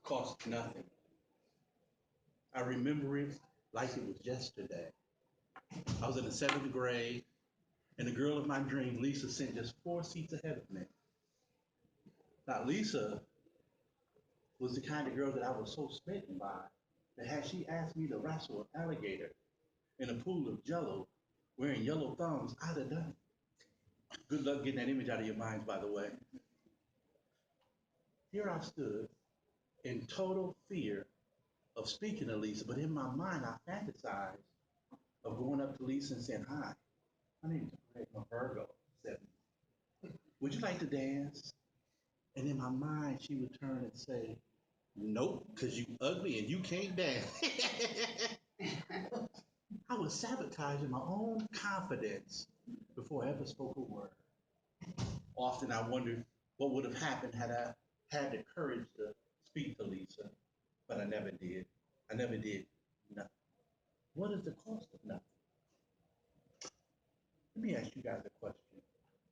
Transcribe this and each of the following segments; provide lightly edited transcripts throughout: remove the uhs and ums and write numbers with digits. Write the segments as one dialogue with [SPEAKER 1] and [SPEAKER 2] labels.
[SPEAKER 1] cost nothing. I remember it like it was yesterday. I was in the seventh grade, and the girl of my dream, Lisa, sat just 4 seats ahead of me. Now, Lisa was the kind of girl that I was so smitten by that had she asked me to wrestle an alligator in a pool of jello wearing yellow thumbs, I'd have done it. Good luck getting that image out of your minds, by the way. Here I stood in total fear of speaking to Lisa, but in my mind, I fantasized of going up to Lisa and saying, "Hi, my name is Greg, I'm a Virgo, 7. Would you like to dance?" And in my mind, she would turn and say, "Nope, because you ugly and you can't dance." I was sabotaging my own confidence before I ever spoke a word. Often I wondered what would have happened had I had the courage to speak to Lisa, but I never did. I never did nothing. What is the cost of nothing? Let me ask you guys a question.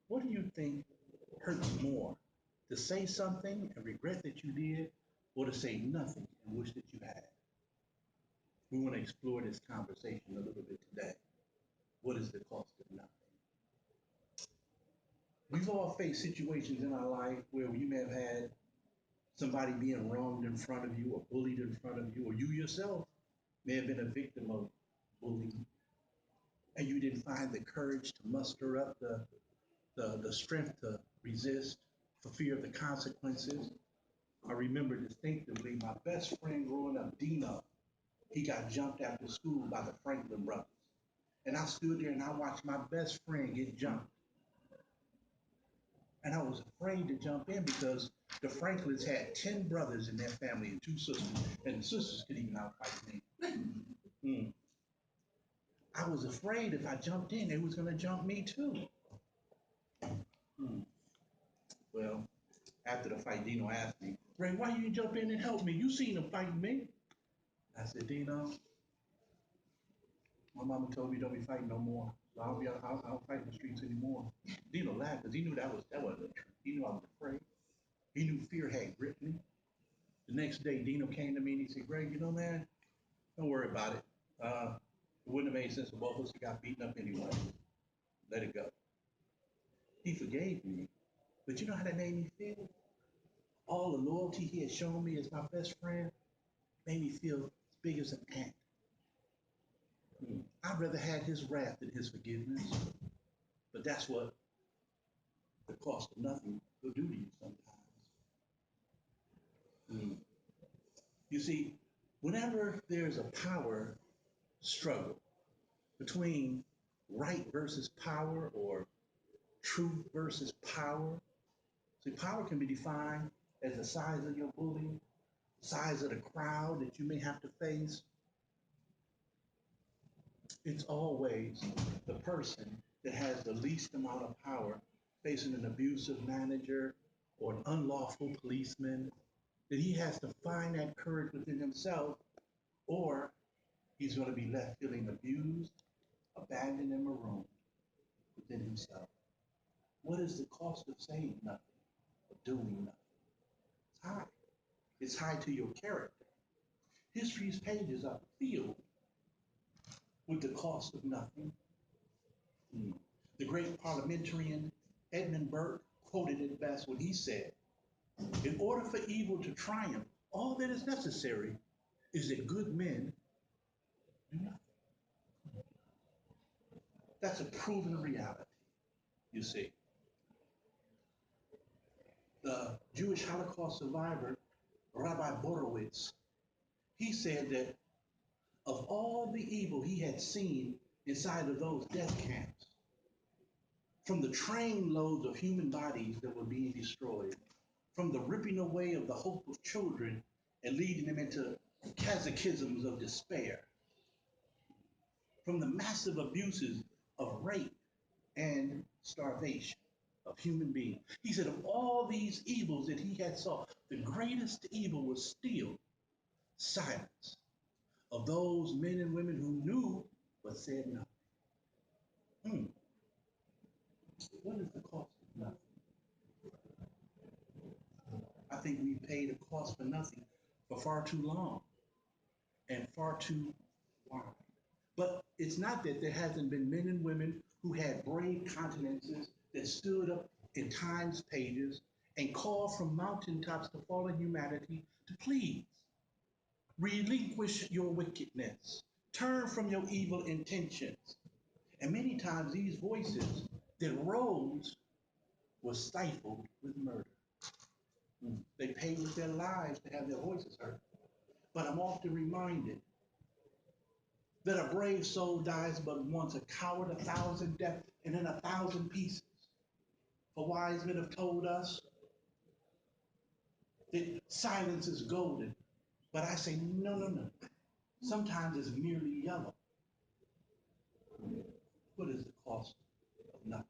[SPEAKER 1] What do you think hurts more? To say something and regret that you did, or to say nothing and wish that you had? We want to explore this conversation a little bit today. What is the cost of nothing? We've all faced situations in our life where you may have had somebody being wronged in front of you or bullied in front of you, or you yourself may have been a victim of bullying, and you didn't find the courage to muster up the strength to resist for fear of the consequences. I remember distinctively my best friend growing up, Dino, he got jumped after school by the Franklin brothers. And I stood there and I watched my best friend get jumped. And I was afraid to jump in because the Franklins had 10 brothers in their family and 2 sisters, and the sisters could even outfight me. Mm. I was afraid if I jumped in, they was going to jump me too. Mm. Well, after the fight, Dino asked me, "Ray, why you didn't jump in and help me? You seen them fighting me." I said, "Dino, my mama told me don't be fighting no more. So I don't fight in the streets anymore." Dino laughed because he knew that wasn't true. He knew I was afraid. He knew fear had gripped me. The next day, Dino came to me and he said, "Greg, you know, man, don't worry about it. It wouldn't have made sense for both of us to got beaten up anyway. Let it go." He forgave me. But you know how that made me feel? All the loyalty he had shown me as my best friend made me feel as big as an ant. I'd rather had his wrath than his forgiveness. But that's what the cost of nothing will do to you sometimes. Mm. You see, whenever there's a power struggle between right versus power or truth versus power, see, power can be defined as the size of your bully, size of the crowd that you may have to face. It's always the person that has the least amount of power facing an abusive manager or an unlawful policeman, that he has to find that courage within himself, or he's going to be left feeling abused, abandoned, and marooned within himself. What is the cost of saying nothing, of doing nothing? It's high. It's high to your character. History's pages are filled with the cost of nothing. Mm. The great parliamentarian Edmund Burke quoted it best when he said, "In order for evil to triumph, all that is necessary is that good men do nothing." That's a proven reality, you see. The Jewish Holocaust survivor, Rabbi Borowitz, he said that of all the evil he had seen inside of those death camps, from the train loads of human bodies that were being destroyed, from the ripping away of the hope of children and leading them into catechisms of despair, from the massive abuses of rape and starvation of human beings. He said of all these evils that he had saw, the greatest evil was still silence of those men and women who knew but said nothing. Hmm. What is the cost of nothing? I think we paid a cost for nothing for far too long and far too wide. But it's not that there hasn't been men and women who had brave countenances that stood up in Times pages and called from mountaintops to fallen humanity to please relinquish your wickedness, turn from your evil intentions. And many times these voices that rose were stifled with murder. They paid with their lives to have their voices heard. But I'm often reminded that a brave soul dies but once, a coward a thousand deaths, and in 1,000 pieces. For wise men have told us that silence is golden. But I say, no, no, no. Sometimes it's merely yellow. What is the cost of nothing?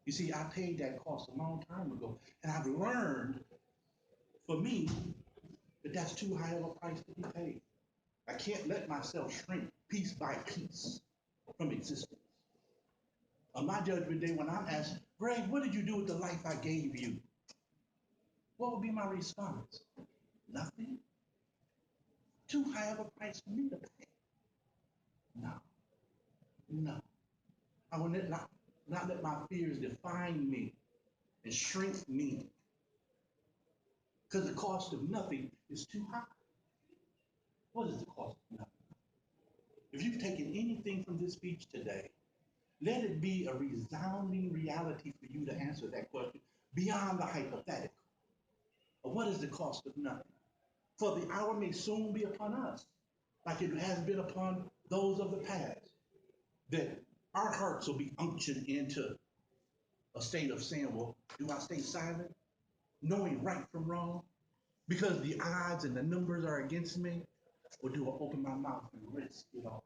[SPEAKER 1] You see, I paid that cost a long time ago, and I've learned, for me, that that's too high of a price to be paid. I can't let myself shrink piece by piece from existence. On my judgment day, when I'm asked, Greg, what did you do with the life I gave you? What would be my response? Nothing. Too high of a price for me to pay. No, no. I will not let my fears define me and shrink me, because the cost of nothing is too high. What is the cost of nothing? If you've taken anything from this speech today, let it be a resounding reality for you to answer that question beyond the hypothetical. Of what is the cost of nothing? For the hour may soon be upon us, like it has been upon those of the past, that our hearts will be unctioned into a state of saying, well, do I stay silent, knowing right from wrong, because the odds and the numbers are against me, or do I open my mouth and risk it all?